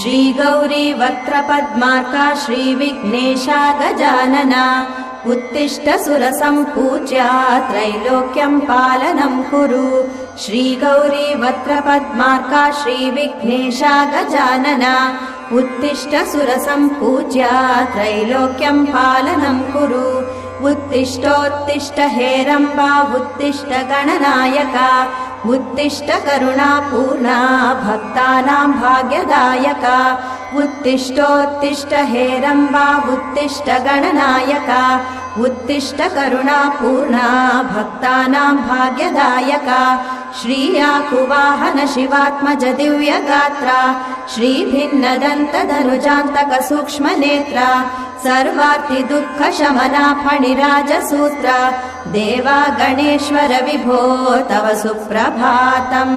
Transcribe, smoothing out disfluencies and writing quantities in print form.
श्रीगौरी वक्त्रपद्मार्का श्रीविघ्नेशा गजानना उत्तिष्ठ सुरसम्पूज्या त्रैलोक्यं पालनं कुरु। श्रीगौरी वक्त्रपद्मार्का श्रीविघ्नेशा गजानना उत्तिष्ठ सुरसम्पूज्या त्रैलोक्यं पालनं कुरु। उत्तिष्ठोत्तिष्ठ हेरम्बा उत्तिष्ठ गणनायका उत्तिष्ठ करुणापूर्णा भक्तानां भाग्यदायका। उत्तिष्ठोत्तिष्ठ हेरम्बा उत्तिष्ठ गणनायका उत्तिष्ठ करुणापूर्णा भक्तानां भाग्यदायका। श्रीयाकुवाहन शिवात्मज दिव्यगात्रा श्रीभिन्नदन्तधनुजान्तक सूक्ष्मनेत्रा सर्वार्ति दुःखशमना फणिराजसूत्रा देवा गणेश्वर विभो तव सुप्रभातम्।